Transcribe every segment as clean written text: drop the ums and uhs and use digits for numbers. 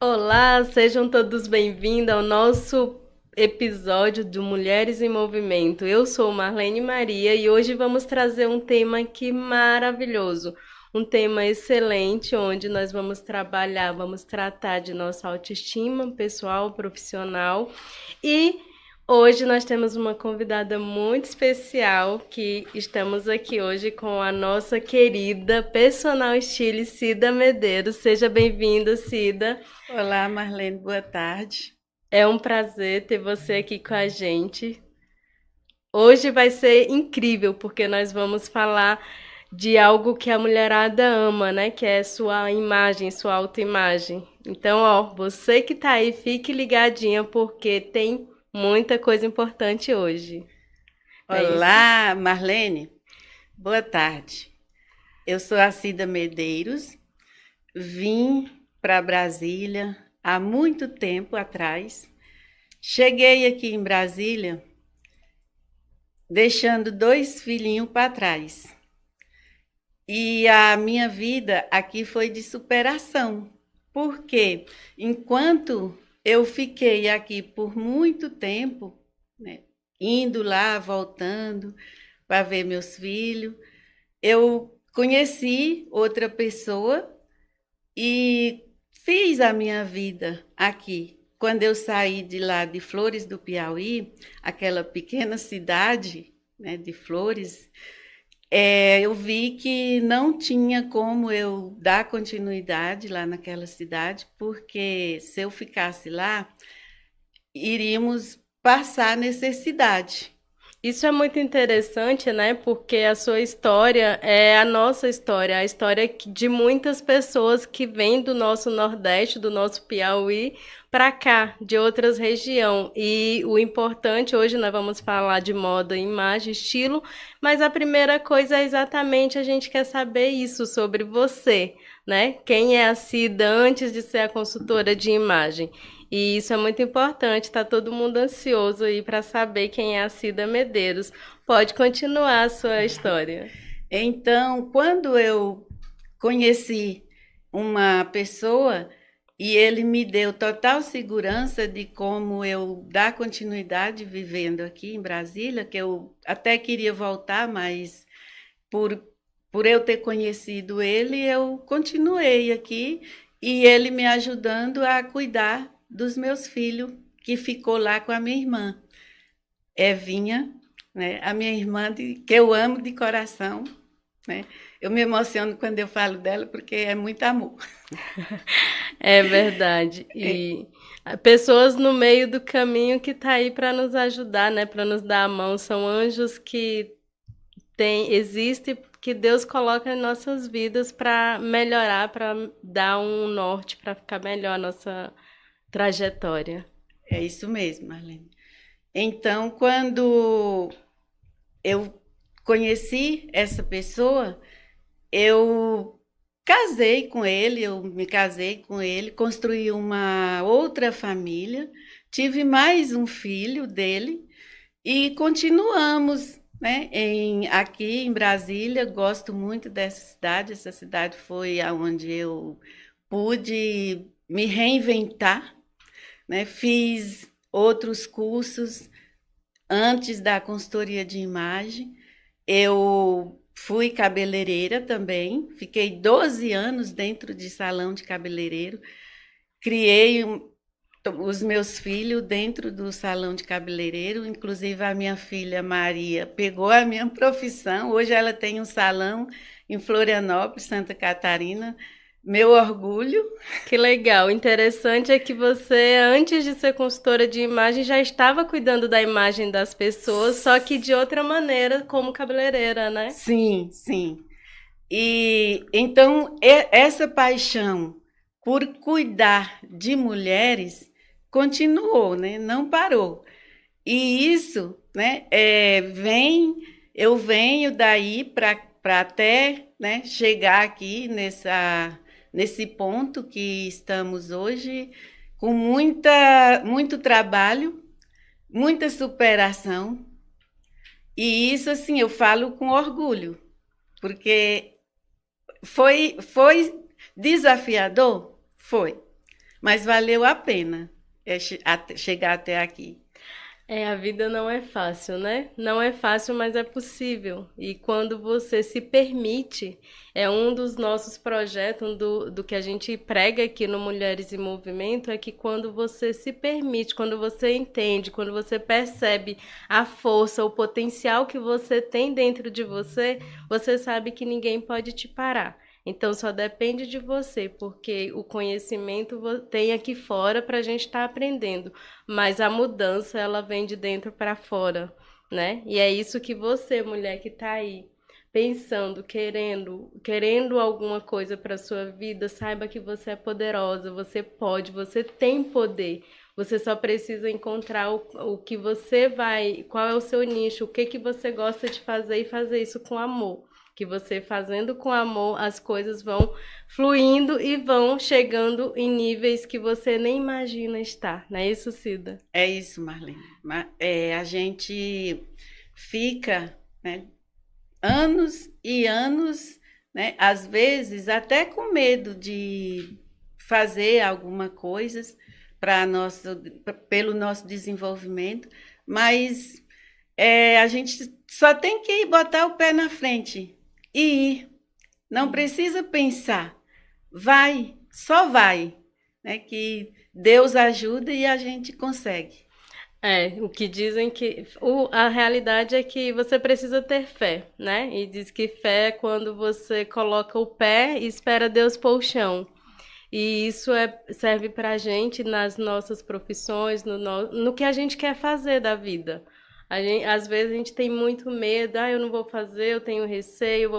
Olá, sejam todos bem-vindos ao nosso episódio do Mulheres em Movimento. Eu sou Marlene Maria e hoje vamos trazer um tema aqui maravilhoso, um tema excelente, onde nós vamos trabalhar, vamos tratar de nossa autoestima pessoal, profissional e hoje nós temos uma convidada muito especial que estamos aqui hoje com a nossa querida personal style Cida Medeiros. Seja bem-vinda, Cida. Olá, Marlene, boa tarde. É um prazer ter você aqui com a gente. Hoje vai ser incrível, porque nós vamos falar de algo que a mulherada ama, né? Que é sua imagem, sua autoimagem. Então, ó, você que tá aí, fique ligadinha, porque tem muita coisa importante hoje. Não é isso? Olá, Marlene, boa tarde. Eu sou a Cida Medeiros, vim para Brasília há muito tempo atrás. Cheguei aqui em Brasília deixando dois filhinhos para trás. E a minha vida aqui foi de superação, porque enquanto eu fiquei aqui por muito tempo, né, indo lá, voltando para ver meus filhos, eu conheci outra pessoa e fiz a minha vida aqui. Quando eu saí de lá de Flores do Piauí, aquela pequena cidade, né, de Flores, eu vi que não tinha como eu dar continuidade lá naquela cidade, porque se eu ficasse lá, iríamos passar necessidade. Isso é muito interessante, né? Porque a sua história é a nossa história, a história de muitas pessoas que vêm do nosso Nordeste, do nosso Piauí, para cá, de outras regiões. E o importante, hoje nós vamos falar de moda, imagem, estilo, mas a primeira coisa é exatamente a gente quer saber isso sobre você, né? Quem é a Cida antes de ser a consultora de imagem? E isso é muito importante, tá todo mundo ansioso aí para saber quem é a Cida Medeiros. Pode continuar a sua história. Então, quando eu conheci uma pessoa e ele me deu total segurança de como eu dar continuidade vivendo aqui em Brasília, que eu até queria voltar, mas por, por eu ter conhecido ele, eu continuei aqui e ele me ajudando a cuidar dos meus filhos, que ficou lá com a minha irmã, Evinha, né? A minha irmã que eu amo de coração, né? Eu me emociono quando eu falo dela porque é muito amor. É verdade. E pessoas no meio do caminho que tá aí para nos ajudar, né, para nos dar a mão, são anjos que existe que Deus coloca em nossas vidas para melhorar, para dar um norte, para ficar melhor a nossa trajetória. É isso mesmo, Marlene. Então, quando eu conheci essa pessoa, eu casei com ele, eu me casei com ele, construí uma outra família, tive mais um filho dele e continuamos, né, aqui em Brasília. Gosto muito dessa cidade. Essa cidade foi aonde eu pude me reinventar, né? Fiz outros cursos antes da consultoria de imagem. Eu fui cabeleireira também, fiquei 12 anos dentro de salão de cabeleireiro, criei os meus filhos dentro do salão de cabeleireiro, inclusive a minha filha Maria pegou a minha profissão, hoje ela tem um salão em Florianópolis, Santa Catarina, meu orgulho. Que legal. O interessante é que você, antes de ser consultora de imagem, já estava cuidando da imagem das pessoas, só que de outra maneira, como cabeleireira, né? Sim, sim. E então essa paixão por cuidar de mulheres continuou, né? Não parou. E isso, né? Eu venho daí para até, né, chegar aqui nesse ponto que estamos hoje, com muito trabalho, muita superação. E isso, assim, eu falo com orgulho, porque foi desafiador? Foi. mas valeu a pena chegar até aqui. A vida não é fácil, né? Não é fácil, mas é possível. E quando você se permite, é um dos nossos projetos, do que a gente prega aqui no Mulheres em Movimento, é que quando você se permite, quando você entende, quando você percebe a força, o potencial que você tem dentro de você, você sabe que ninguém pode te parar. Então só depende de você, porque o conhecimento tem aqui fora para a gente estar aprendendo. Mas a mudança, ela vem de dentro para fora, né? E é isso que você, mulher que tá aí, pensando, querendo alguma coisa para sua vida, saiba que você é poderosa, você pode, você tem poder. Você só precisa encontrar o que você vai, qual é o seu nicho, o que que você gosta de fazer e fazer isso com amor. Que você fazendo com amor, as coisas vão fluindo e vão chegando em níveis que você nem imagina estar, não é isso, Cida? É isso, Marlene. A gente fica, né, anos e anos, né, às vezes até com medo de fazer alguma coisa pelo nosso desenvolvimento, mas a gente só tem que botar o pé na frente e ir. Não precisa pensar. Vai, só vai, né? Que Deus ajuda e a gente consegue. O que dizem que a realidade é que você precisa ter fé, né? E diz que fé é quando você coloca o pé e espera Deus pôr o chão. E isso serve pra gente nas nossas profissões, no que a gente quer fazer da vida. Às vezes a gente tem muito medo, eu não vou fazer, eu tenho receio,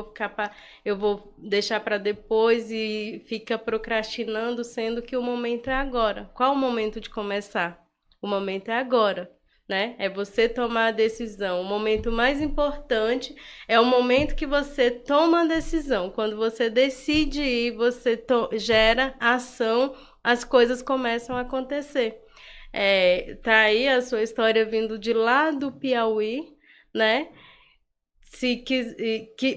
eu vou deixar para depois e fica procrastinando, sendo que o momento é agora. Qual o momento de começar? O momento é agora, né? É você tomar a decisão. O momento mais importante é o momento que você toma a decisão. Quando você decide ir, você gera ação, as coisas começam a acontecer. Tá aí a sua história vindo de lá do Piauí, né?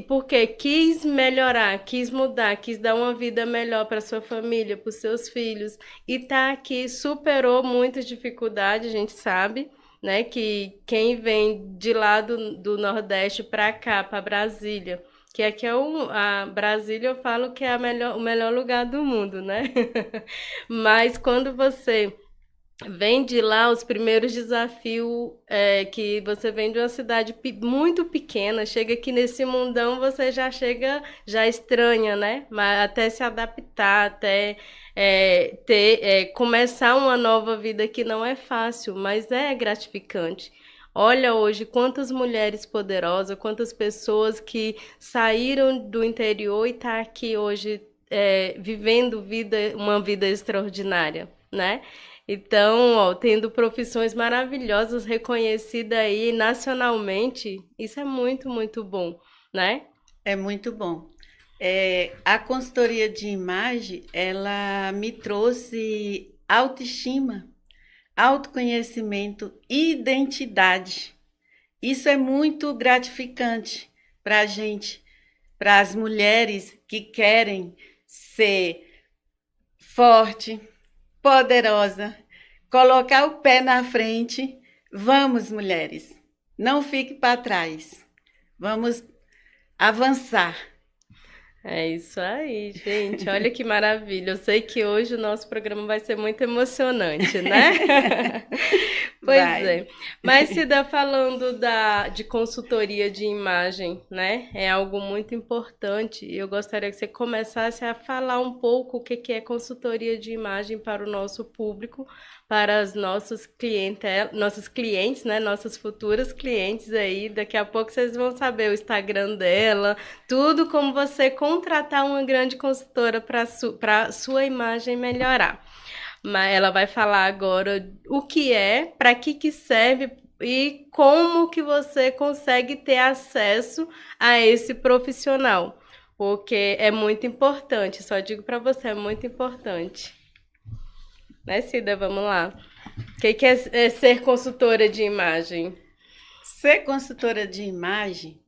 Porque quis melhorar, quis mudar, quis dar uma vida melhor para sua família, para os seus filhos, e tá aqui, superou muitas dificuldades, a gente sabe, né? Que quem vem de lá do Nordeste para cá, para Brasília, que aqui a Brasília, eu falo que é o melhor lugar do mundo, né? Mas quando você vem de lá os primeiros desafios, que você vem de uma cidade muito pequena, chega aqui nesse mundão, você já chega, já estranha, né? Mas até se adaptar, até começar uma nova vida que não é fácil, mas é gratificante. Olha hoje quantas mulheres poderosas, quantas pessoas que saíram do interior e tá aqui hoje vivendo uma vida extraordinária, né? Então, ó, tendo profissões maravilhosas reconhecidas aí nacionalmente, isso é muito, muito bom, né? É muito bom. A consultoria de imagem, ela me trouxe autoestima, autoconhecimento, identidade. Isso é muito gratificante para a gente, para as mulheres que querem ser forte, poderosa, colocar o pé na frente. Vamos, mulheres, não fique para trás. Vamos avançar. É isso aí, gente. Olha que maravilha. Eu sei que hoje o nosso programa vai ser muito emocionante, né? Pois Vai. é. Mas, Cida, falando de consultoria de imagem, né? É algo muito importante. E eu gostaria que você começasse a falar um pouco o que é consultoria de imagem para o nosso público, para as nossos clientes, né? Nossas futuras clientes aí. Daqui a pouco vocês vão saber o Instagram dela, tudo como você contratar uma grande consultora para sua imagem melhorar. Mas ela vai falar agora o que é, para que serve e como que você consegue ter acesso a esse profissional. Porque é muito importante, só digo para você, é muito importante. Né, Cida? Vamos lá. O que é ser consultora de imagem? Ser consultora de imagem,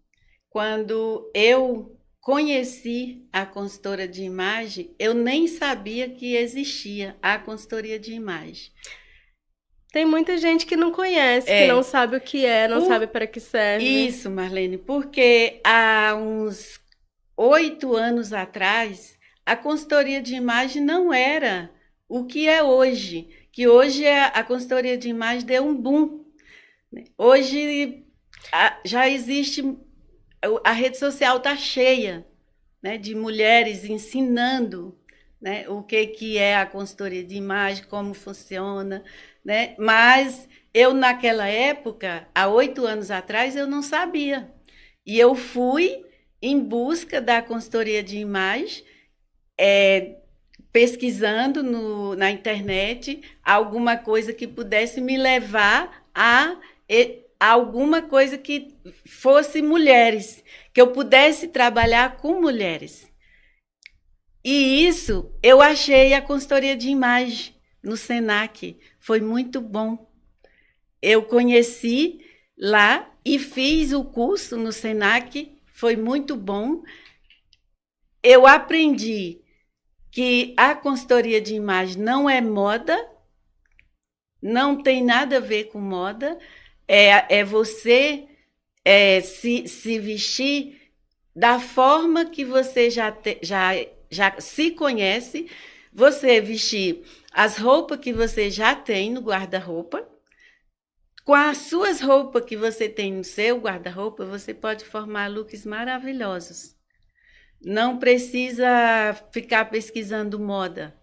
quando eu conheci a consultora de imagem, eu nem sabia que existia a consultoria de imagem. Tem muita gente que não conhece, que não sabe o que é, não sabe para que serve. Isso, Marlene, porque há uns 8 anos atrás, a consultoria de imagem não era o que é hoje, que hoje a consultoria de imagem deu um boom. Hoje já existe, a rede social está cheia, né, de mulheres ensinando, né, o que é a consultoria de imagem, como funciona, né? Mas eu, naquela época, há 8 anos atrás, eu não sabia. E eu fui em busca da consultoria de imagem, pesquisando na internet alguma coisa que pudesse me levar a alguma coisa que fosse mulheres, que eu pudesse trabalhar com mulheres. E isso eu achei a consultoria de imagem no Senac. Foi muito bom. Eu conheci lá e fiz o curso no Senac, foi muito bom. Eu aprendi que a consultoria de imagem não é moda, não tem nada a ver com moda, é você se vestir da forma que você já se conhece, você vestir as roupas que você já tem no guarda-roupa. Com as suas roupas que você tem no seu guarda-roupa, você pode formar looks maravilhosos. Não precisa ficar pesquisando moda.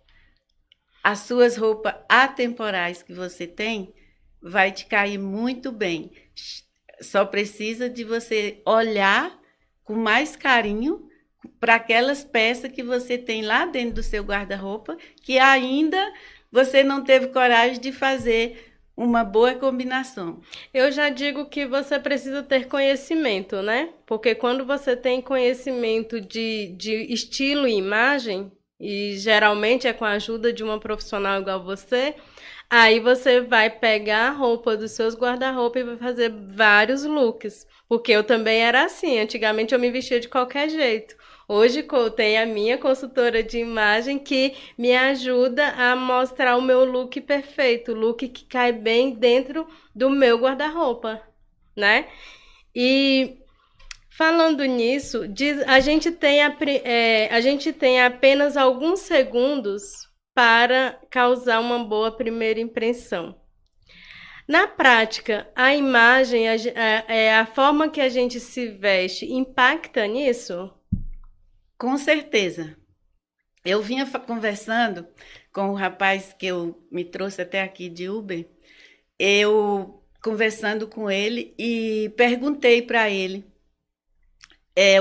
As suas roupas atemporais que você tem vai te cair muito bem. Só precisa de você olhar com mais carinho para aquelas peças que você tem lá dentro do seu guarda-roupa, que ainda você não teve coragem de fazer uma boa combinação. Eu já digo que você precisa ter conhecimento, né? Porque quando você tem conhecimento de estilo e imagem, e geralmente é com a ajuda de uma profissional igual você, aí você vai pegar a roupa dos seus guarda-roupa e vai fazer vários looks. Porque eu também era assim, antigamente eu me vestia de qualquer jeito. Hoje eu tenho a minha consultora de imagem que me ajuda a mostrar o meu look perfeito, o look que cai bem dentro do meu guarda-roupa, né? E falando nisso, a gente tem apenas alguns segundos para causar uma boa primeira impressão. Na prática, a imagem, a forma que a gente se veste, impacta nisso? Com certeza. Eu vinha conversando com o rapaz que eu me trouxe até aqui de Uber, eu conversando com ele e perguntei para ele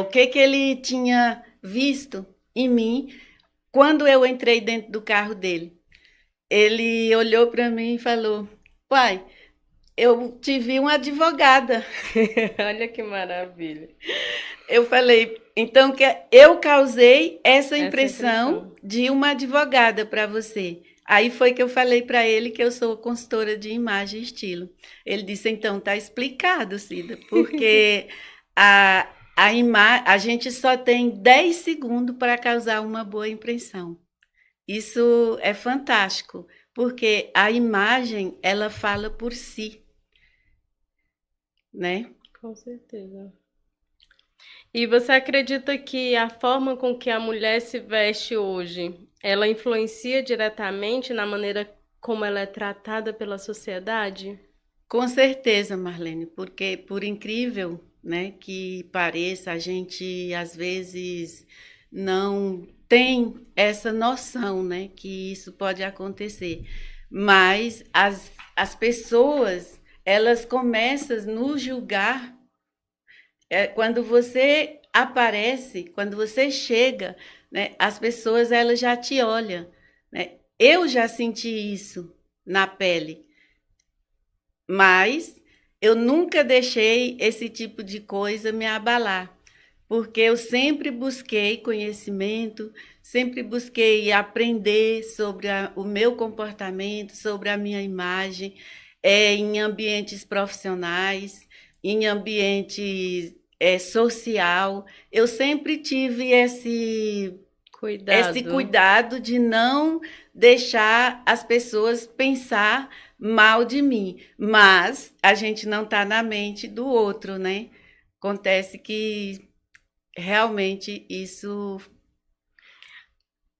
o que ele tinha visto em mim quando eu entrei dentro do carro dele. Ele olhou para mim e falou: pai, eu te vi uma advogada. Olha que maravilha. Eu falei, então que eu causei essa impressão de uma advogada para você. Aí foi que eu falei para ele que eu sou consultora de imagem e estilo. Ele disse, então tá explicado, Cida, porque a gente só tem 10 segundos para causar uma boa impressão. Isso é fantástico, porque a imagem, ela fala por si, né? Com certeza. E você acredita que a forma com que a mulher se veste hoje, ela influencia diretamente na maneira como ela é tratada pela sociedade? Com certeza, Marlene, porque por incrível, né, que pareça, a gente às vezes não tem essa noção, né, que isso pode acontecer. Mas as pessoas, elas começam a nos julgar quando você aparece, quando você chega, né, as pessoas elas já te olham, né? Eu já senti isso na pele, mas eu nunca deixei esse tipo de coisa me abalar, porque eu sempre busquei conhecimento, sempre busquei aprender sobre o meu comportamento, sobre a minha imagem, em ambientes profissionais, em ambientes social. Eu sempre tive esse Cuidado. cuidado de não deixar as pessoas pensar mal de mim. Mas a gente não está na mente do outro, né? Acontece que realmente isso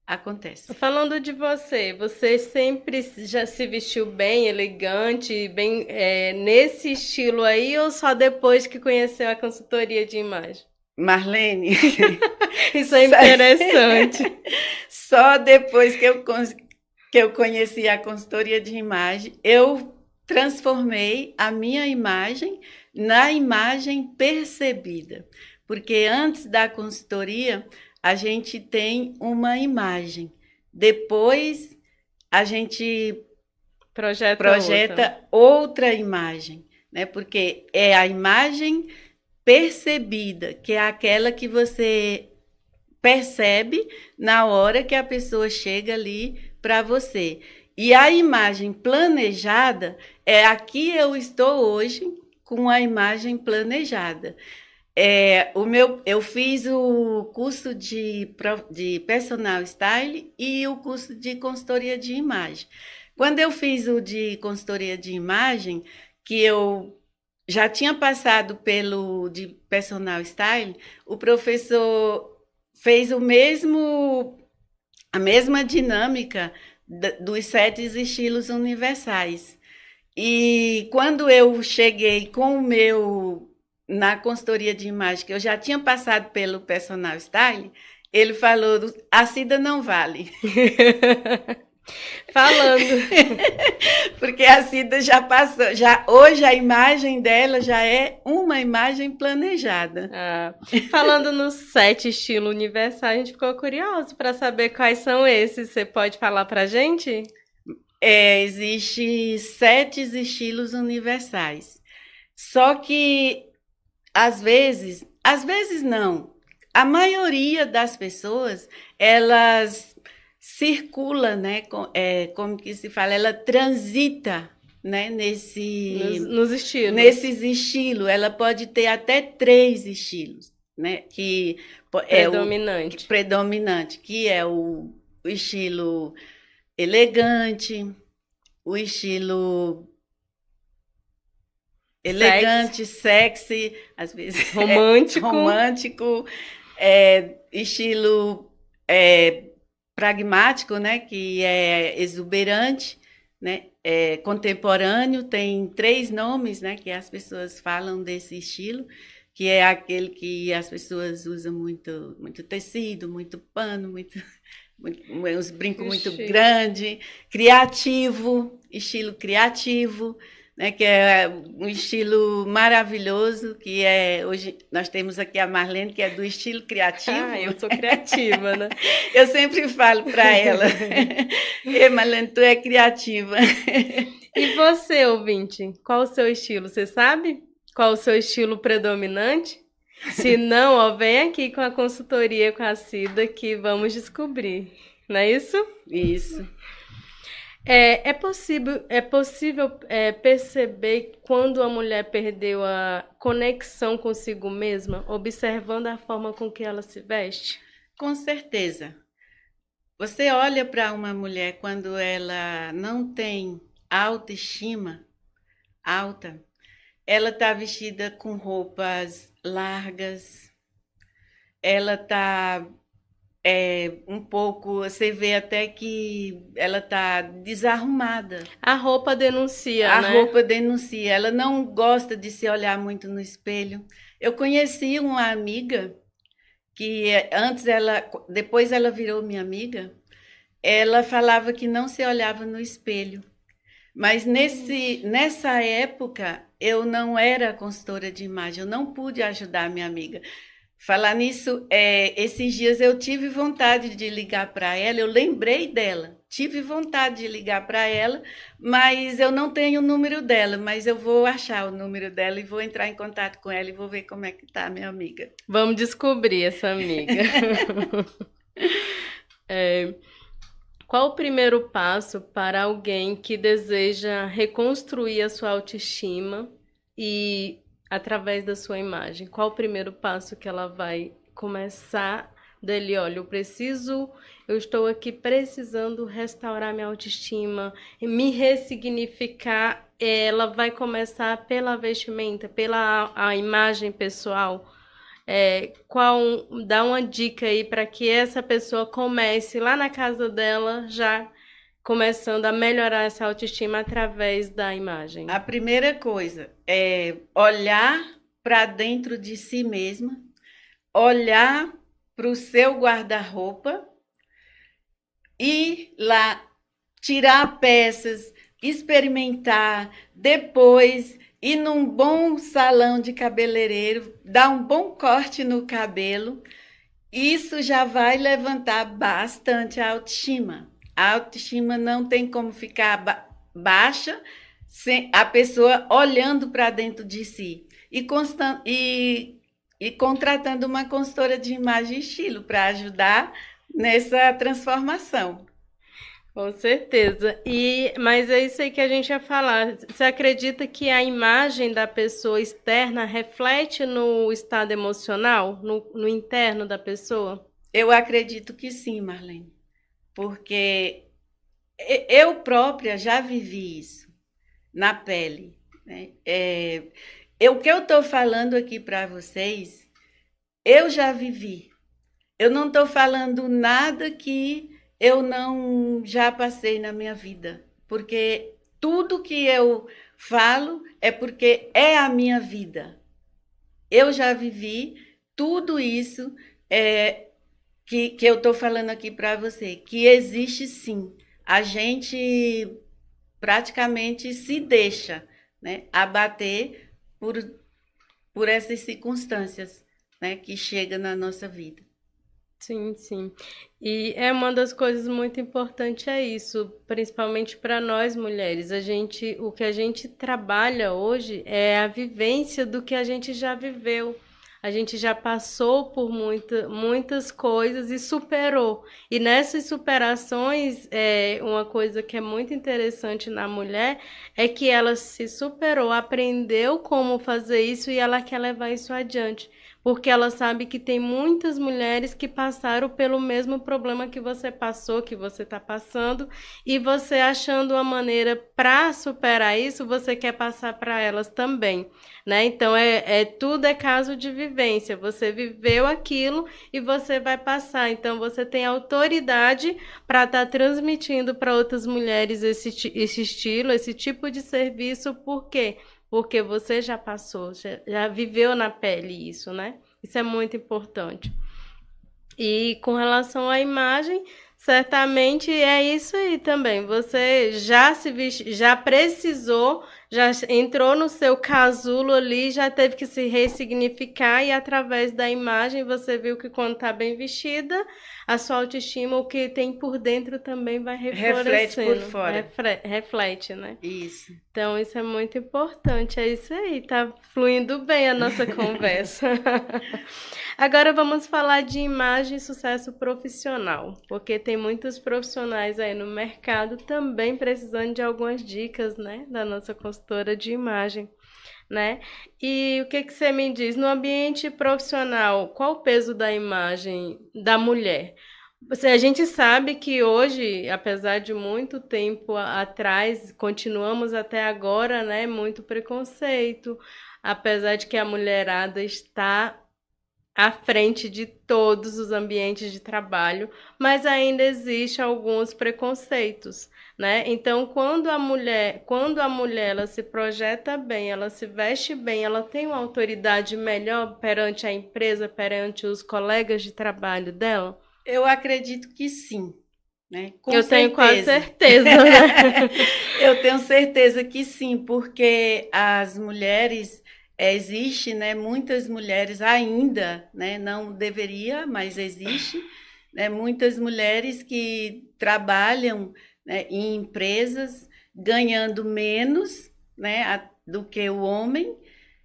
acontece. Falando de você, você sempre já se vestiu bem, elegante, bem nesse estilo aí, ou só depois que conheceu a consultoria de imagem? Marlene, Isso é interessante. só depois que eu conheci a consultoria de imagem, eu transformei a minha imagem na imagem percebida. Porque antes da consultoria, a gente tem uma imagem. Depois, a gente projeta outra imagem, né? Porque é a imagem percebida, que é aquela que você percebe na hora que a pessoa chega ali para você. E a imagem planejada é aqui eu estou hoje com a imagem planejada. Eu fiz o curso de personal style e o curso de consultoria de imagem. Quando eu fiz o de consultoria de imagem, que eu já tinha passado pelo de personal style, o professor fez a mesma dinâmica dos 7 estilos universais. E quando eu cheguei com o meu na consultoria de imagem, que eu já tinha passado pelo personal style, ele falou: a Cida não vale. Falando. Porque a Cida já passou, hoje a imagem dela já é uma imagem planejada. Falando nos 7 estilos universais, a gente ficou curioso para saber quais são esses. Você pode falar para a gente? Existem 7 estilos universais. Só que às vezes não. A maioria das pessoas, elas circula, né? Como que se fala? Ela transita, né? Nos estilos. Nesses estilos. Ela pode ter até 3 estilos, né? Que predominante. Predominante, que é o estilo elegante, o estilo elegante, sexy, às vezes romântico, estilo pragmático, né, que é exuberante, né, contemporâneo. Tem 3 nomes, né, que as pessoas falam desse estilo, que é aquele que as pessoas usam muito, muito tecido, muito pano, uns brincos muito grandes, criativo, estilo criativo, né, que é um estilo maravilhoso, que hoje nós temos aqui a Marlene, que é do estilo criativo. Eu sou criativa, né? Eu sempre falo para ela, Marlene, tu é criativa. E você, ouvinte, qual o seu estilo? Você sabe qual o seu estilo predominante? Se não, ó, vem aqui com a consultoria com a Cida que vamos descobrir, não é isso? Isso. É possível perceber quando a mulher perdeu a conexão consigo mesma, observando a forma com que ela se veste? Com certeza. Você olha para uma mulher quando ela não tem autoestima alta, ela está vestida com roupas largas, ela está um pouco, você vê até que ela está desarrumada. A roupa denuncia, né? A roupa denuncia. Ela não gosta de se olhar muito no espelho. Eu conheci uma amiga que depois ela virou minha amiga. Ela falava que não se olhava no espelho. Mas nessa época eu não era consultora de imagem, eu não pude ajudar minha amiga. Falar nisso, esses dias eu tive vontade de ligar para ela, eu lembrei dela, tive vontade de ligar para ela, mas eu não tenho o número dela, mas eu vou achar o número dela e vou entrar em contato com ela e vou ver como é que tá, minha amiga. Vamos descobrir essa amiga. Qual o primeiro passo para alguém que deseja reconstruir a sua autoestima e através da sua imagem? Qual o primeiro passo que ela vai começar dele? Olha, eu estou aqui precisando restaurar minha autoestima, me ressignificar. Ela vai começar pela vestimenta, pela a imagem pessoal. Dá uma dica aí para que essa pessoa comece lá na casa dela, já começando a melhorar essa autoestima através da imagem. A primeira coisa é olhar para dentro de si mesma, olhar para o seu guarda-roupa e lá tirar peças, experimentar, depois ir num bom salão de cabeleireiro, dar um bom corte no cabelo. Isso já vai levantar bastante a autoestima. A autoestima não tem como ficar baixa sem a pessoa olhando para dentro de si e contratando uma consultora de imagem e estilo para ajudar nessa transformação. Com certeza. Mas é isso aí que a gente ia falar. Você acredita que a imagem da pessoa externa reflete no estado emocional, no interno da pessoa? Eu acredito que sim, Marlene, porque eu própria já vivi isso na pele, né? O que eu estou falando aqui para vocês, eu já vivi. Eu não estou falando nada que eu não já passei na minha vida, porque tudo que eu falo é porque é a minha vida. Eu já vivi tudo isso que eu estou falando aqui para você, que existe sim. A gente praticamente se deixa, né, abater por essas circunstâncias, né, que chegam na nossa vida. Sim, sim. E é uma das coisas muito importantes é isso, principalmente para nós mulheres. O que a gente trabalha hoje é a vivência do que a gente já viveu. A gente já passou por muitas coisas e superou. E nessas superações, uma coisa que é muito interessante na mulher é que ela se superou, aprendeu como fazer isso e ela quer levar isso adiante. Porque ela sabe que tem muitas mulheres que passaram pelo mesmo problema que você passou, que você está passando, e você achando uma maneira para superar isso, você quer passar para elas também, né? Então tudo é caso de vivência. Você viveu aquilo e você vai passar. Então você tem autoridade para estar transmitindo para outras mulheres esse estilo, esse tipo de serviço. Por quê? Porque você já passou, já viveu na pele isso, né? Isso é muito importante. E com relação à imagem, certamente é isso aí também. Você já precisou, já entrou no seu casulo ali, já teve que se ressignificar e através da imagem você viu que quando está bem vestida, a sua autoestima, o que tem por dentro também vai Reflete por reflorescendo. fora. Reflete, né? Isso. Então, isso é muito importante. É isso aí, tá fluindo bem a nossa conversa. Agora vamos falar de imagem e sucesso profissional, porque tem muitos profissionais aí no mercado também precisando de algumas dicas, né, da nossa consultora de imagem, né? E o que que você me diz? No ambiente profissional, qual o peso da imagem da mulher? A gente sabe que hoje, apesar de muito tempo atrás, continuamos até agora, né? Muito preconceito, apesar de que a mulherada está à frente de todos os ambientes de trabalho, mas ainda existe alguns preconceitos, né? Então, quando a mulher ela se projeta bem, ela se veste bem, ela tem uma autoridade melhor perante a empresa, perante os colegas de trabalho dela. Eu acredito que sim, né? Com Eu tenho quase certeza. certeza, né? Eu tenho certeza que sim, porque as mulheres, existe, né, muitas mulheres ainda, né, não deveria, mas existe, né, muitas mulheres que trabalham, né, em empresas ganhando menos, né, do que o homem,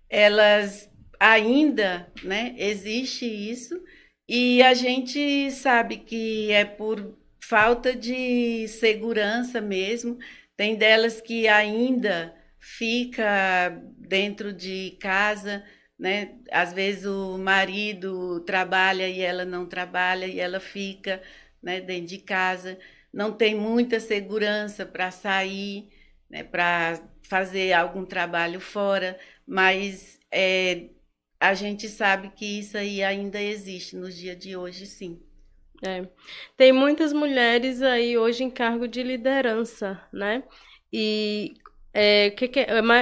elas ainda, né, existe isso, e a gente sabe que é por falta de segurança mesmo. Tem delas que ainda, fica dentro de casa, né? Às vezes o marido trabalha e ela não trabalha e ela fica, né, dentro de casa, não tem muita segurança para sair, né, para fazer algum trabalho fora, mas a gente sabe que isso aí ainda existe nos dias de hoje, sim. É. Tem muitas mulheres aí hoje em cargo de liderança, né? E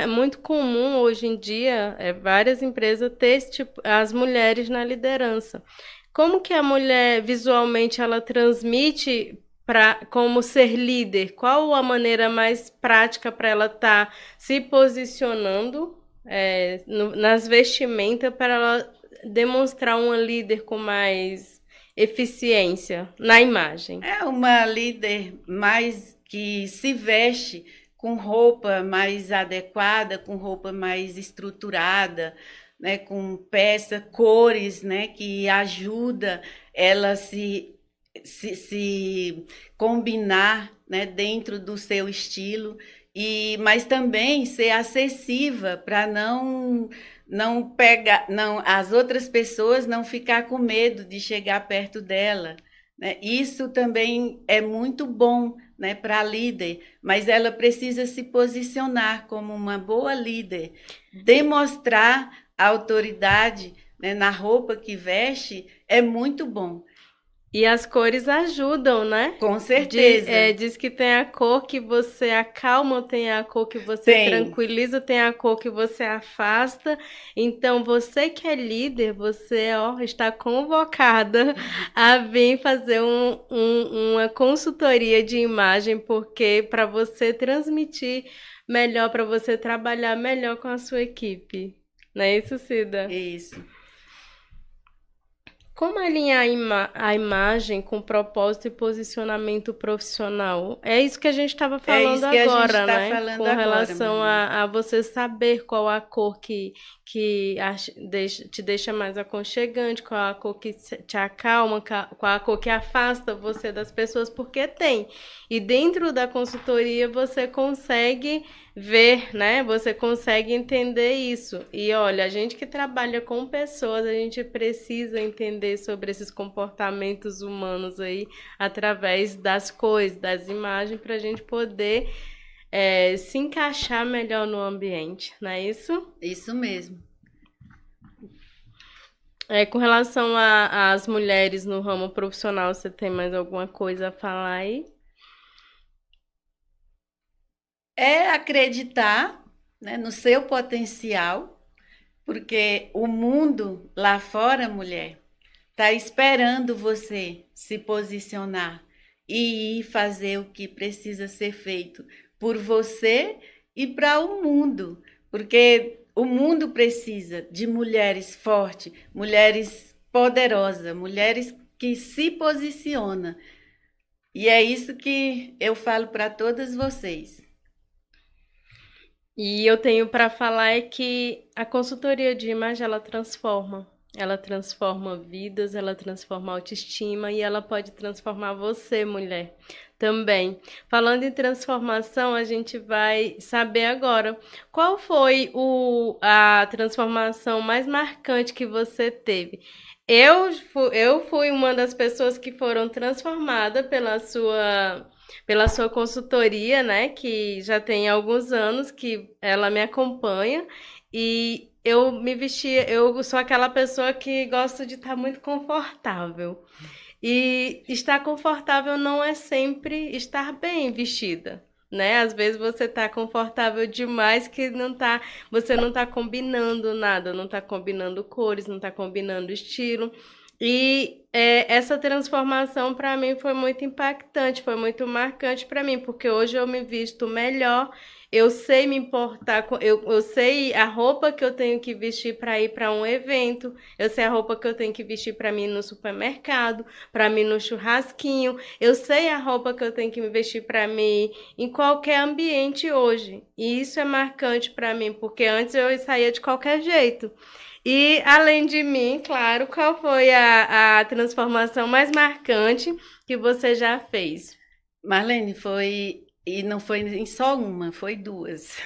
muito comum hoje em dia, várias empresas ter esse tipo, as mulheres na liderança. Como que a mulher visualmente ela transmite para como ser líder? Qual a maneira mais prática para ela estar se posicionando nas vestimentas para ela demonstrar uma líder com mais eficiência na imagem? É uma líder mais que se veste com roupa mais adequada, com roupa mais estruturada, né, com peça, cores, né, que ajuda ela se combinar, né, dentro do seu estilo mas também ser acessível para não pegar, não as outras pessoas não ficar com medo de chegar perto dela, né? Isso também é muito bom, né, para a líder, mas ela precisa se posicionar como uma boa líder, demonstrar a autoridade, né, na roupa que veste é muito bom. E as cores ajudam, né? Com certeza. Diz que tem a cor que você acalma, tem a cor que você Tem. tranquiliza, tem a cor que você afasta. Então, você que é líder, você está convocada a vir fazer uma consultoria de imagem, porque para você transmitir melhor, para você trabalhar melhor com a sua equipe. Não é isso, Cida? Isso. Como alinhar a imagem com propósito e posicionamento profissional? É isso que a gente estava É falando isso que a gente agora, está né? falando Com agora, relação Marlene. a você saber qual a cor te deixa mais aconchegante, qual a cor que te acalma, qual a cor que afasta você das pessoas, porque tem. E dentro da consultoria você consegue ver, né? Você consegue entender isso. E olha, a gente que trabalha com pessoas, a gente precisa entender sobre esses comportamentos humanos aí através das cores, das imagens, para a gente poder se encaixar melhor no ambiente, não é isso? Isso mesmo. Com relação às mulheres no ramo profissional, você tem mais alguma coisa a falar aí? É acreditar, né, no seu potencial, porque o mundo lá fora, mulher, está esperando você se posicionar e ir fazer o que precisa ser feito por você e para o mundo, porque o mundo precisa de mulheres fortes, mulheres poderosas, mulheres que se posicionam. E é isso que eu falo para todas vocês. E eu tenho para falar é que a consultoria de imagem ela transforma. Ela transforma vidas, ela transforma autoestima e ela pode transformar você, mulher, também. Falando em transformação, a gente vai saber agora qual foi a transformação mais marcante que você teve. Eu fui uma das pessoas que foram transformadas pela sua consultoria, né? Que já tem alguns anos que ela me acompanha e eu sou aquela pessoa que gosta de estar muito confortável. E estar confortável não é sempre estar bem vestida, né? Às vezes você tá confortável demais que você não tá combinando nada, não tá combinando cores, não tá combinando estilo. E essa transformação para mim foi muito impactante, foi muito marcante para mim, porque hoje eu me visto melhor, eu sei me importar, eu sei a roupa que eu tenho que vestir para ir para um evento, eu sei a roupa que eu tenho que vestir para mim no supermercado, para mim no churrasquinho, eu sei a roupa que eu tenho que me vestir para mim em qualquer ambiente hoje. E isso é marcante para mim, porque antes eu saía de qualquer jeito. E além de mim, claro, qual foi a transformação mais marcante que você já fez? Marlene, foi E não foi em só uma, foi duas.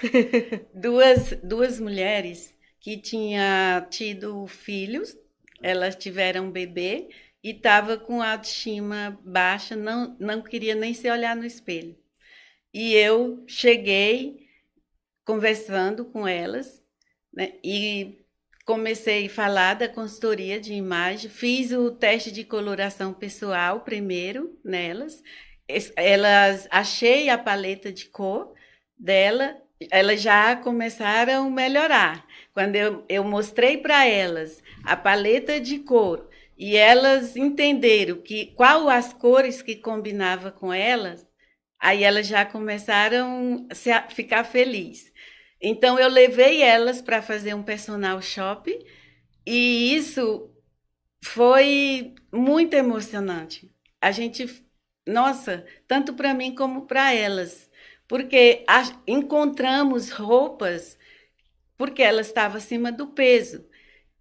Duas mulheres que tinham tido filhos, elas tiveram um bebê e estava com a autoestima baixa, não queria nem se olhar no espelho. E eu cheguei conversando com elas, né, e comecei a falar da consultoria de imagem, fiz o teste de coloração pessoal primeiro nelas, elas achei a paleta de cor dela, elas já começaram a melhorar. Quando eu mostrei para elas a paleta de cor e elas entenderam qual as cores que combinava com elas, aí elas já começaram a ficar felizes. Então eu levei elas para fazer um personal shop e isso foi muito emocionante. A gente, nossa, tanto para mim como para elas, porque encontramos roupas, porque ela estava acima do peso,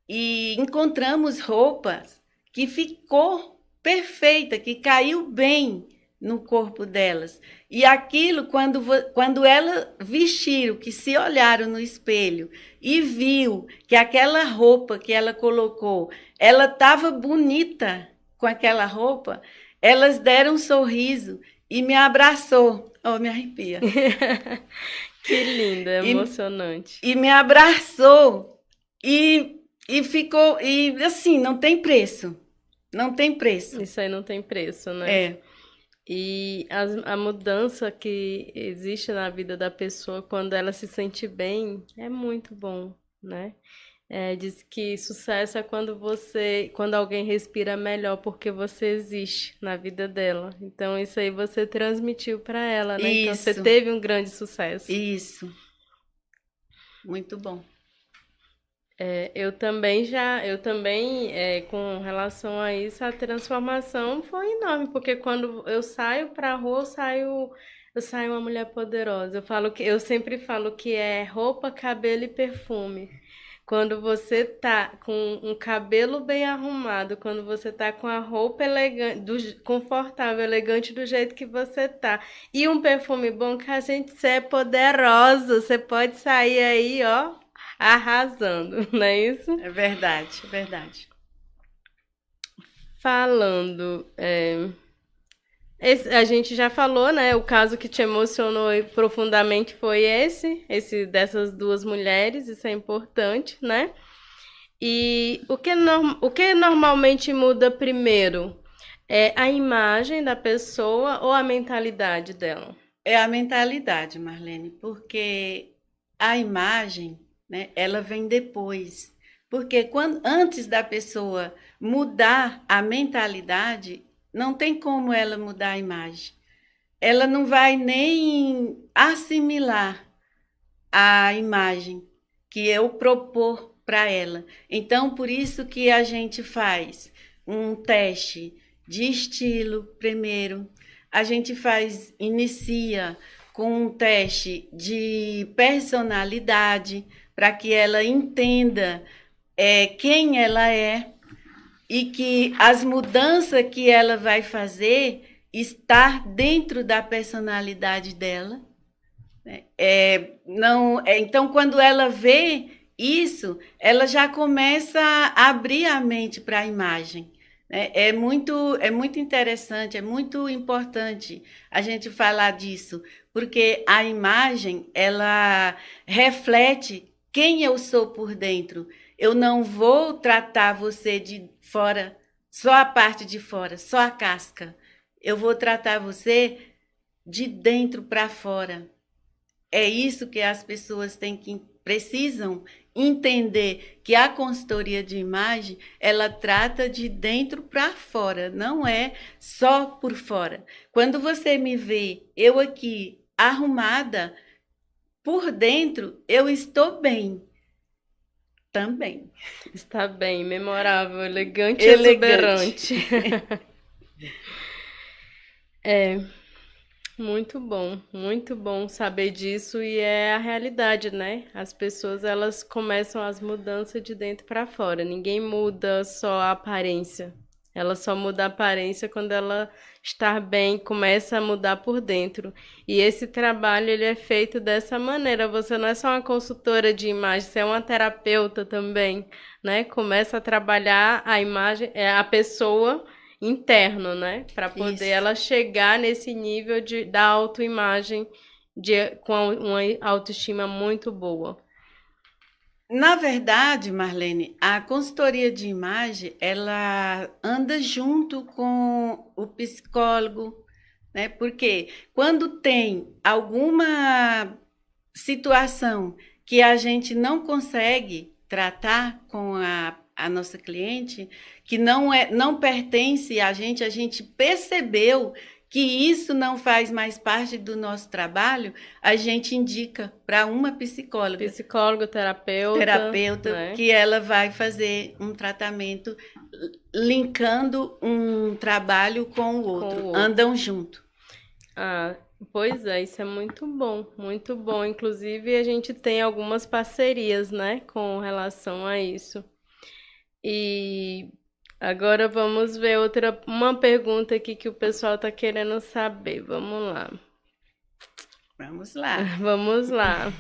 e encontramos roupas que ficou perfeita, que caiu bem no corpo delas. E aquilo, quando ela vestiram, que se olharam no espelho e viu que aquela roupa que ela colocou, ela estava bonita com aquela roupa, elas deram um sorriso e me abraçou. Oh, me arrepia. Que lindo, é emocionante. E me abraçou e ficou, e assim, não tem preço. Não tem preço. Isso aí não tem preço, né? É. E a mudança que existe na vida da pessoa quando ela se sente bem é muito bom, né? Diz que sucesso é quando alguém respira melhor porque você existe na vida dela. Então isso aí você transmitiu para ela, né? Então você Isso, teve um grande sucesso. isso. Muito bom. Com relação a isso, a transformação foi enorme, porque quando eu saio pra rua, eu saio uma mulher poderosa. Eu sempre falo que é roupa, cabelo e perfume. Quando você tá com um cabelo bem arrumado, quando você tá com a roupa elegante, confortável, elegante do jeito que você tá, e um perfume bom, que a gente você é poderosa, você pode sair aí, ó, arrasando, não é isso? É verdade, é verdade. Falando, a gente já falou, né? O caso que te emocionou profundamente foi esse dessas duas mulheres, isso é importante, né? E o que normalmente muda primeiro? É a imagem da pessoa ou a mentalidade dela? É a mentalidade, Marlene, porque a imagem, né, ela vem depois. Porque antes da pessoa mudar a mentalidade, não tem como ela mudar a imagem. Ela não vai nem assimilar a imagem que eu propor para ela. Então, por isso que a gente faz um teste de estilo primeiro, a gente inicia com um teste de personalidade para que ela entenda quem ela é e que as mudanças que ela vai fazer está dentro da personalidade dela. Então, quando ela vê isso, ela já começa a abrir a mente para a imagem. É muito interessante, é muito importante a gente falar disso, porque a imagem, ela reflete quem eu sou por dentro. Eu não vou tratar você de fora, só a parte de fora, só a casca. Eu vou tratar você de dentro para fora. É isso que as pessoas precisam entender, que a consultoria de imagem, ela trata de dentro para fora, não é só por fora. Quando você me vê, eu aqui arrumada, por dentro eu estou bem também. Está bem, memorável, elegante e Elegante. exuberante. Muito bom saber disso e é a realidade, né? As pessoas elas começam as mudanças de dentro para fora. Ninguém muda só a aparência. Ela só muda a aparência quando ela está bem, começa a mudar por dentro. E esse trabalho ele é feito dessa maneira. Você não é só uma consultora de imagem, você é uma terapeuta também, né? Começa a trabalhar a imagem, a pessoa interno, né? Para poder Isso. ela chegar nesse nível da autoimagem com uma autoestima muito boa. Na verdade, Marlene, a consultoria de imagem, ela anda junto com o psicólogo, né? Porque quando tem alguma situação que a gente não consegue tratar com a nossa cliente, que não pertence a gente percebeu que isso não faz mais parte do nosso trabalho, a gente indica para uma psicóloga, Psicólogo, terapeuta, né? que ela vai fazer um tratamento linkando um trabalho com o outro, andam junto. Ah, pois é, isso é muito bom, muito bom. Inclusive, a gente tem algumas parcerias, né, com relação a isso. E agora vamos ver uma pergunta aqui que o pessoal está querendo saber. Vamos lá. Vamos lá. Vamos lá.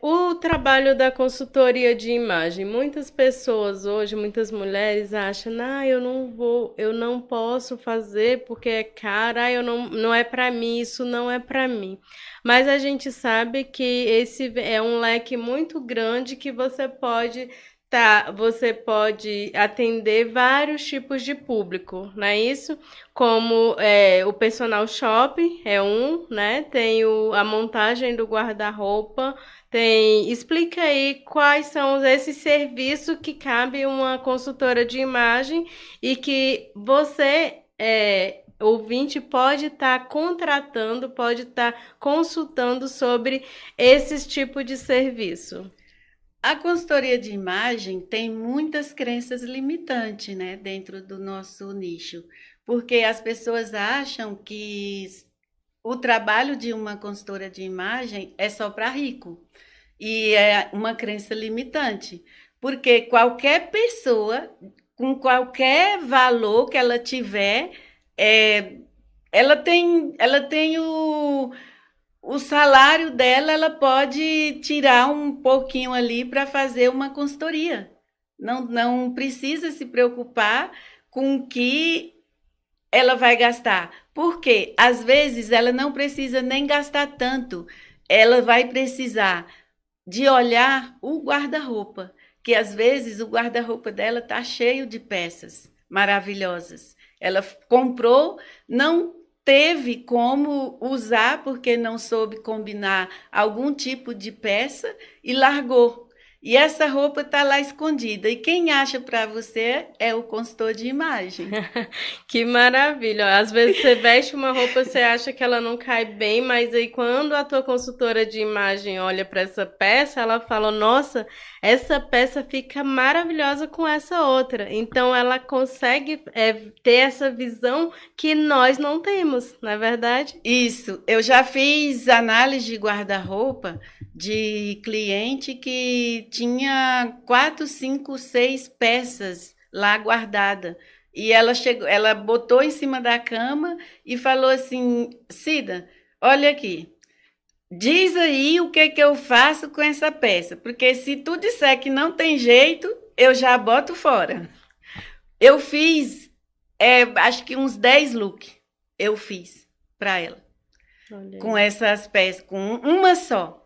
O trabalho da consultoria de imagem. Muitas pessoas hoje, muitas mulheres acham, eu não posso fazer porque é cara, não é para mim, isso não é para mim. Mas a gente sabe que esse é um leque muito grande que você pode atender vários tipos de público, não é isso? Como o personal shopping é um, né? Tem a montagem do guarda-roupa. Explica aí quais são esses serviços que cabe uma consultora de imagem e que você, ouvinte, pode estar contratando, pode estar consultando sobre esses tipos de serviço. A consultoria de imagem tem muitas crenças limitantes, né, dentro do nosso nicho, porque as pessoas acham que o trabalho de uma consultora de imagem é só para rico. E é uma crença limitante, porque qualquer pessoa, com qualquer valor que ela tiver, é, ela tem o salário dela, ela pode tirar um pouquinho ali para fazer uma consultoria. Não precisa se preocupar com o que ela vai gastar. Porque, às vezes, ela não precisa nem gastar tanto. Ela vai precisar de olhar o guarda-roupa, que às vezes o guarda-roupa dela está cheio de peças maravilhosas. Ela comprou, não teve como usar porque não soube combinar algum tipo de peça e largou. E essa roupa está lá escondida. E quem acha para você é o consultor de imagem. Que maravilha! Às vezes você veste uma roupa, você acha que ela não cai bem, mas aí quando a tua consultora de imagem olha para essa peça, ela fala: Nossa, essa peça fica maravilhosa com essa outra. Então ela consegue ter essa visão que nós não temos, não é verdade? Isso, eu já fiz análise de guarda-roupa de cliente que tinha 4, 5, 6 peças lá guardada. E ela chegou, ela botou em cima da cama e falou assim: Cida, olha aqui, diz aí o que que eu faço com essa peça, porque se tu disser que não tem jeito, eu já boto fora. Eu fiz, acho que uns 10 looks eu fiz para ela, com essas peças, com uma só.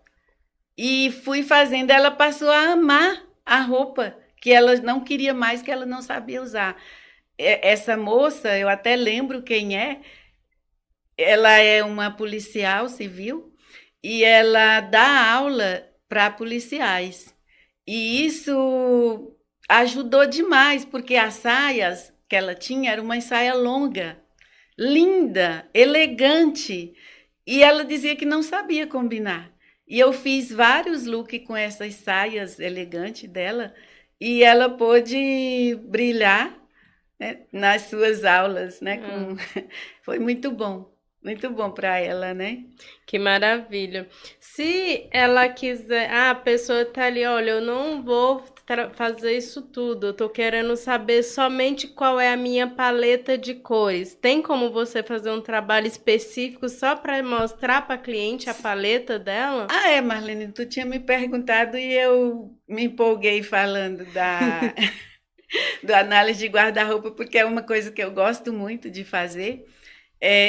E fui fazendo, ela passou a amar a roupa que ela não queria mais, que ela não sabia usar. Essa moça, eu até lembro quem é, ela é uma policial civil e ela dá aula para policiais. E isso ajudou demais, porque as saias que ela tinha era uma saia longa, linda, elegante. E ela dizia que não sabia combinar. E eu fiz vários looks com essas saias elegantes dela e ela pôde brilhar, né, nas suas aulas, né? Foi muito bom. muito bom para ela, né? Que maravilha. Se ela quiser, a pessoa tá ali, olha, eu não vou fazer isso tudo, eu tô querendo saber somente qual é a minha paleta de cores. Tem como você fazer um trabalho específico só para mostrar para a cliente a paleta dela? Ah, é, Marlene, tu tinha me perguntado e eu me empolguei falando do análise de guarda-roupa, porque é uma coisa que eu gosto muito de fazer.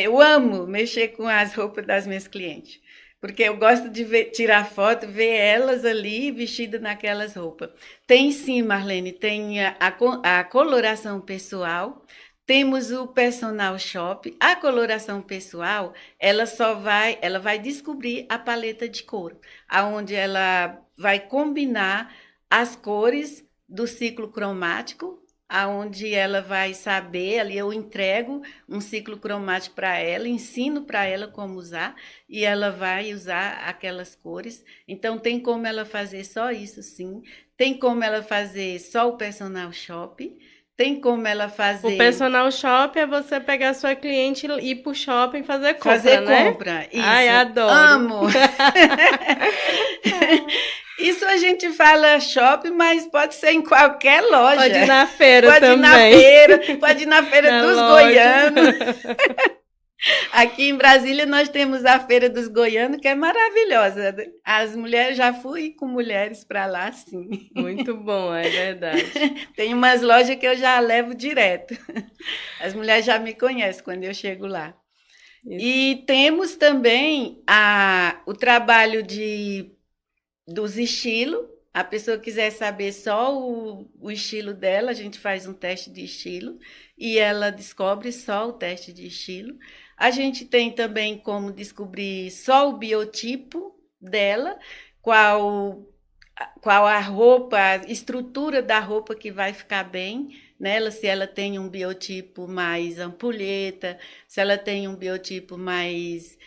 Eu amo mexer com as roupas das minhas clientes, porque eu gosto de tirar foto, ver elas ali vestidas naquelas roupas. Tem sim, Marlene, tem a coloração pessoal, temos o personal shop. A coloração pessoal, ela vai descobrir a paleta de cor, aonde ela vai combinar as cores do ciclo cromático, aonde ela vai saber, ali eu entrego um ciclo cromático para ela, ensino para ela como usar e ela vai usar aquelas cores. Então tem como ela fazer só isso, sim. Tem como ela fazer só o personal shop. Tem como ela O fazer personal shop é você pegar a sua cliente e ir pro shopping fazer compra, fazer né? compra. Ai, Isso. adoro. Amo. Isso a gente fala shopping, mas pode ser em qualquer loja. Pode ir na feira Pode ir na também. feira, pode ir na feira Na dos loja. goianos. Aqui em Brasília nós temos a Feira dos Goianos, que é maravilhosa. As mulheres, já fui com mulheres para lá, sim. Muito bom, é verdade. Tem umas lojas que eu já levo direto. As mulheres já me conhecem quando eu chego lá. Isso. E temos também o trabalho dos estilos. A pessoa quiser saber só o estilo dela, a gente faz um teste de estilo e ela descobre só o teste de estilo. A gente tem também como descobrir só o biotipo dela, qual a roupa, a estrutura da roupa que vai ficar bem nela, se ela tem um biotipo mais ampulheta, se ela tem um biotipo mais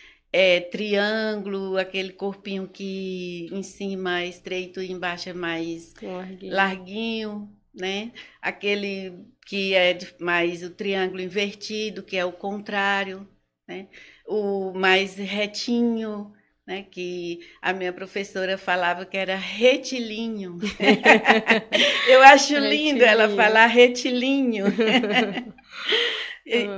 triângulo, aquele corpinho que em cima é estreito e embaixo é mais larguinho, né? Aquele que é mais o triângulo invertido, que é o contrário, né? O mais retinho, né? Que a minha professora falava que era retilíneo. Eu acho lindo ela falar retilíneo.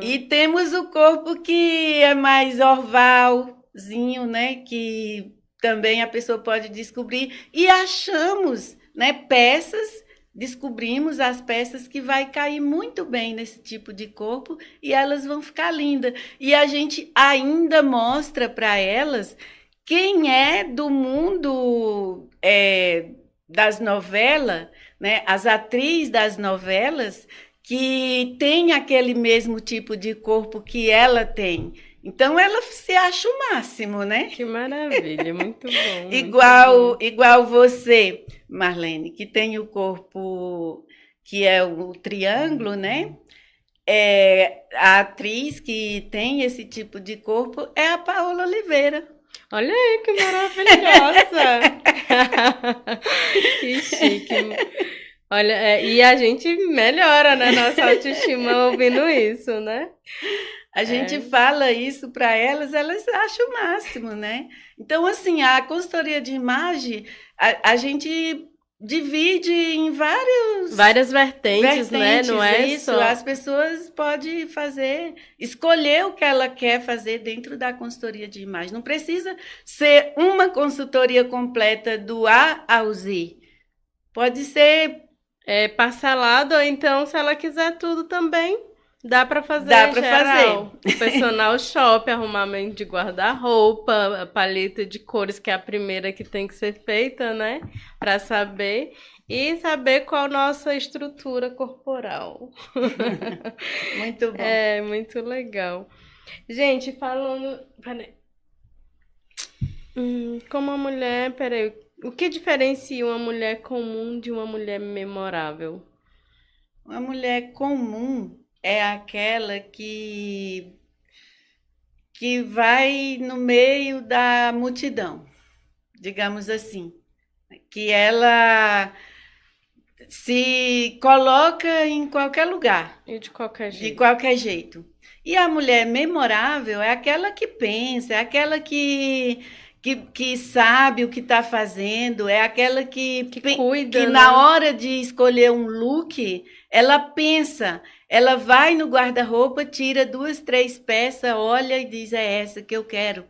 E temos o corpo que é mais orvalzinho, né? Que também a pessoa pode descobrir. E achamos, né, peças, descobrimos as peças que vai cair muito bem nesse tipo de corpo e elas vão ficar lindas. E a gente ainda mostra para elas quem é do mundo das novelas, né? As atrizes das novelas que tem aquele mesmo tipo de corpo que ela tem. Então ela se acha o máximo, né? Que maravilha, muito bom. Igual você, Marlene, que tem o corpo que é o triângulo, né? A atriz que tem esse tipo de corpo é a Paola Oliveira. Olha aí que maravilhosa! Que chique. Olha, e a gente melhora, né, nossa autoestima ouvindo isso, né? A gente fala isso para elas acham o máximo, né? Então, assim, a consultoria de imagem, a gente divide em várias vertentes, né? Não é isso. só... As pessoas podem escolher o que ela quer fazer dentro da consultoria de imagem. Não precisa ser uma consultoria completa do A ao Z. Pode ser parcelado, ou então, se ela quiser tudo também, dá para fazer geral. O personal shop, arrumamento de guarda-roupa, a paleta de cores, que é a primeira que tem que ser feita, né? Para saber. E saber qual a nossa estrutura corporal. Muito bom. É, muito legal. Gente, falando... Peraí. Como uma mulher... Peraí. O que diferencia uma mulher comum de uma mulher memorável? Uma mulher comum é aquela que vai no meio da multidão, digamos assim, que ela se coloca em qualquer lugar. E de qualquer jeito. De qualquer jeito. E a mulher memorável é aquela que pensa, é aquela que sabe o que está fazendo, é aquela Que cuida, que né? na hora de escolher um look, ela pensa, ela vai no guarda-roupa, tira 2, 3 peças, olha e diz, é essa que eu quero.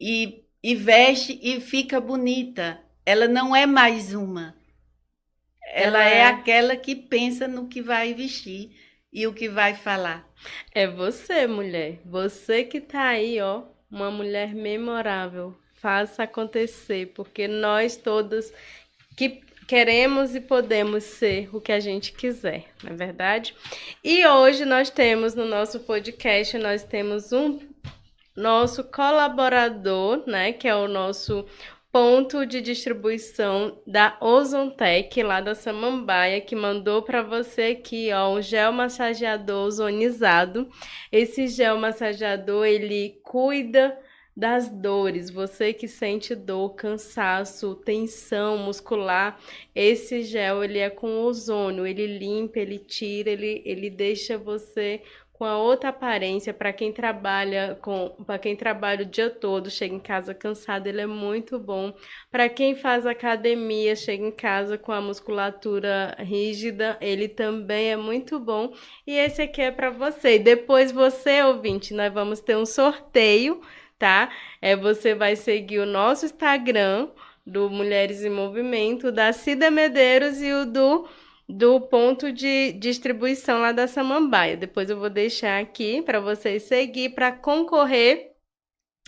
E veste e fica bonita. Ela não é mais uma. Ela é aquela que pensa no que vai vestir e o que vai falar. É você, mulher. Você que tá aí, ó, uma mulher memorável. Faça acontecer, porque nós todas que queremos e podemos ser o que a gente quiser, não é verdade? E hoje nós temos no nosso podcast, nós temos um nosso colaborador, né, que é o nosso ponto de distribuição da Ozontec, lá da Samambaia, que mandou para você aqui, ó, um gel massageador ozonizado. Esse gel massageador, ele cuida das dores. Você que sente dor, cansaço, tensão muscular, esse gel, ele é com ozônio, ele limpa, ele tira, ele deixa você com a outra aparência. Para quem trabalha o dia todo, chega em casa cansado, ele é muito bom. Para quem faz academia, chega em casa com a musculatura rígida, ele também é muito bom. E esse aqui é para você. E depois você, ouvinte, nós vamos ter um sorteio, tá? Você vai seguir o nosso Instagram do Mulheres em Movimento, da Cida Medeiros e o do ponto de distribuição lá da Samambaia. Depois eu vou deixar aqui para vocês seguir para concorrer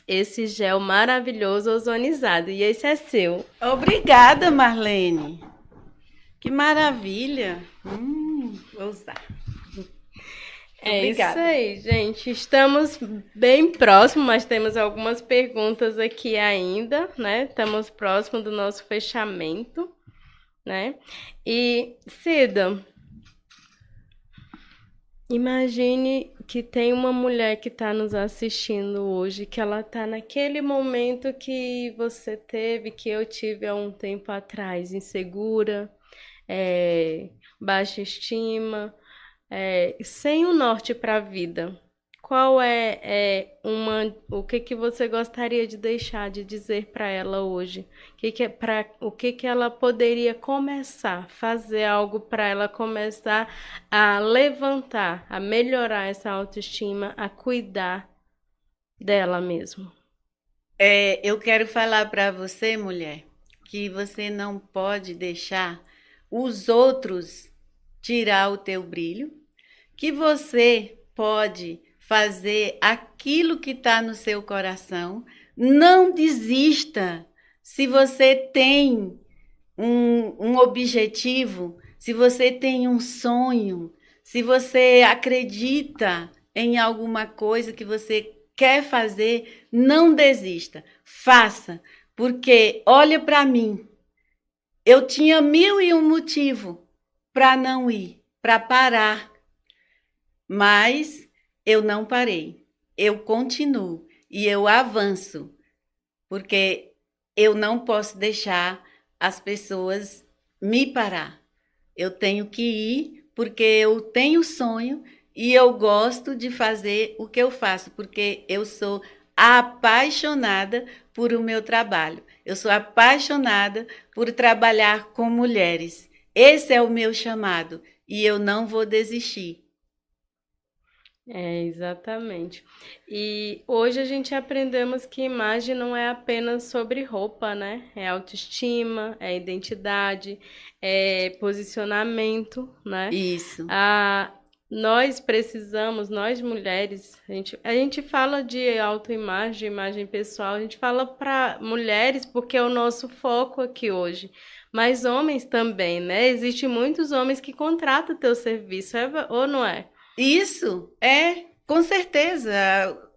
esse gel maravilhoso ozonizado. E esse é seu. Obrigada, Marlene. Que maravilha. Vou usar. Obrigada. Isso aí, gente. Estamos bem próximos, mas temos algumas perguntas aqui ainda, né? Estamos próximos do nosso fechamento, né? E, Cida, imagine que tem uma mulher que está nos assistindo hoje, que ela está naquele momento que você teve, que eu tive há um tempo atrás, insegura, baixa estima, sem o norte para a vida. Qual o que você gostaria de deixar de dizer para ela hoje? O que ela poderia começar, fazer algo para ela começar a levantar, a melhorar essa autoestima, a cuidar dela mesma? Eu quero falar para você, mulher, que você não pode deixar os outros tirar o teu brilho, que você pode fazer aquilo que está no seu coração. Não desista. Se você tem um objetivo, se você tem um sonho, se você acredita em alguma coisa que você quer fazer, não desista. Faça, porque olha para mim. Eu tinha 1001 motivos para não ir, para parar. Mas eu não parei. Eu continuo e eu avanço, porque eu não posso deixar as pessoas me parar. Eu tenho que ir porque eu tenho sonho e eu gosto de fazer o que eu faço, porque eu sou apaixonada por o meu trabalho. Eu sou apaixonada por trabalhar com mulheres. Esse é o meu chamado e eu não vou desistir. Exatamente. E hoje a gente aprendemos que imagem não é apenas sobre roupa, né? É autoestima, é identidade, é posicionamento, né? Isso. Nós precisamos, nós mulheres, a gente fala de autoimagem, de imagem pessoal, a gente fala para mulheres porque é o nosso foco aqui hoje. Mas homens também, né? Existem muitos homens que contratam o teu serviço, ou não é? Isso, com certeza.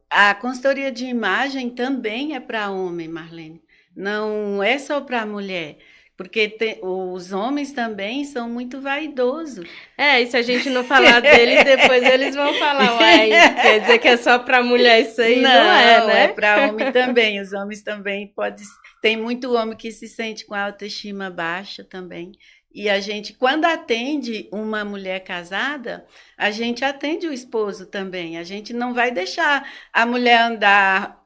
A consultoria de imagem também é para homem, Marlene. Não é só para mulher. Porque os homens também são muito vaidosos. E se a gente não falar deles, depois eles vão falar, uai, quer dizer que é só para mulher isso aí? Não é, né? É para homem também. Os homens também podem... Tem muito homem que se sente com a autoestima baixa também. E a gente, quando atende uma mulher casada, a gente atende o esposo também. A gente não vai deixar a mulher andar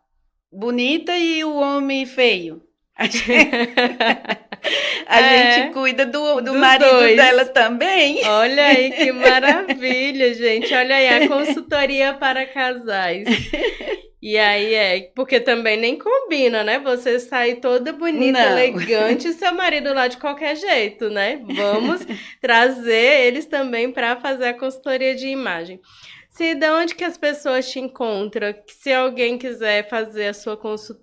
bonita e o homem feio. A gente, a gente cuida do dos marido dois. dela também. Olha aí que maravilha, gente. Olha aí a consultoria para casais. E aí porque também nem combina, né? Você sair toda bonita, Não. elegante e seu marido lá de qualquer jeito, né? Vamos trazer eles também para fazer a consultoria de imagem. Cida, onde que as pessoas te encontram? Se alguém quiser fazer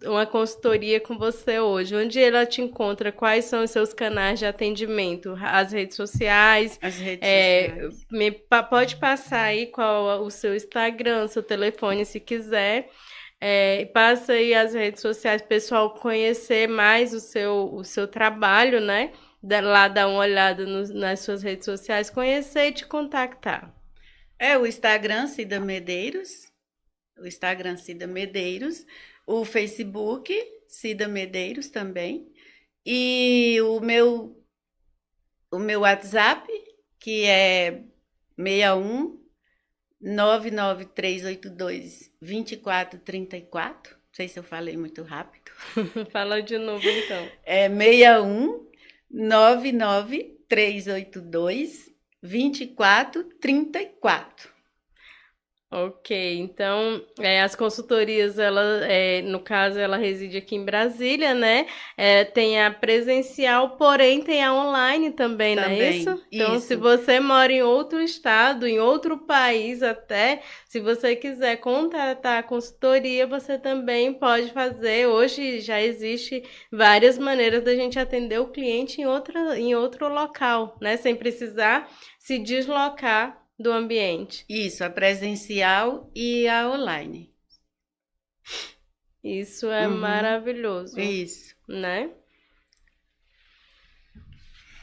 uma consultoria com você hoje, onde ela te encontra? Quais são os seus canais de atendimento? As redes sociais? As redes sociais. Pode passar aí qual o seu Instagram, seu telefone, se quiser. Passa aí as redes sociais, pessoal conhecer mais o seu trabalho, né? Lá dar uma olhada nas suas redes sociais, conhecer e te contactar. O Instagram Cida Medeiros, o Facebook Cida Medeiros também, e o meu WhatsApp, que é 61 99382 2434. Não sei se eu falei muito rápido. Fala de novo então. É 61 99382 2434. Ok, então as consultorias, no caso, ela reside aqui em Brasília, né? Tem a presencial, porém tem a online também, não é isso? Então, se você mora em outro estado, em outro país até, se você quiser contratar a consultoria, você também pode fazer. Hoje já existe várias maneiras da gente atender o cliente em outro local, né? Sem precisar se deslocar do ambiente. Isso, a presencial e a online. Isso é maravilhoso. Isso. Né?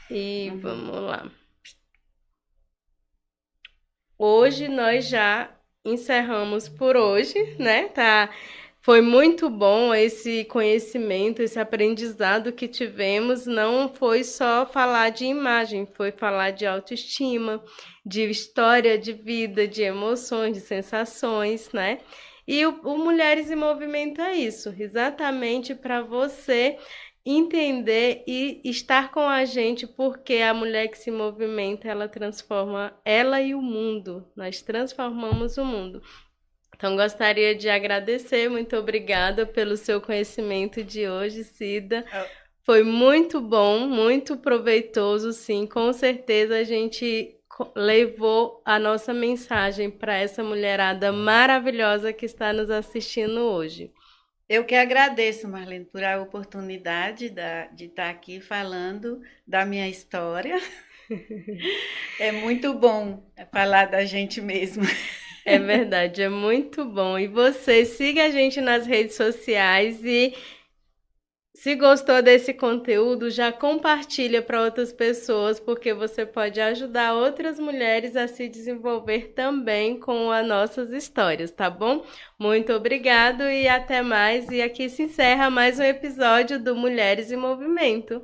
E vamos lá. Hoje nós já encerramos por hoje, né? Foi muito bom esse conhecimento, esse aprendizado que tivemos. Não foi só falar de imagem, foi falar de autoestima, de história de vida, de emoções, de sensações, né? E o Mulheres em Movimento é isso, exatamente para você entender e estar com a gente, porque a mulher que se movimenta, ela transforma ela e o mundo. Nós transformamos o mundo. Então, gostaria de agradecer, muito obrigada pelo seu conhecimento de hoje, Cida. Foi muito bom, muito proveitoso, sim. Com certeza a gente levou a nossa mensagem para essa mulherada maravilhosa que está nos assistindo hoje. Eu que agradeço, Marlene, por a oportunidade de estar aqui falando da minha história. É muito bom falar da gente mesmo. É verdade, é muito bom. E você, siga a gente nas redes sociais e se gostou desse conteúdo, já compartilha para outras pessoas, porque você pode ajudar outras mulheres a se desenvolver também com as nossas histórias, tá bom? Muito obrigado e até mais. E aqui se encerra mais um episódio do Mulheres em Movimento.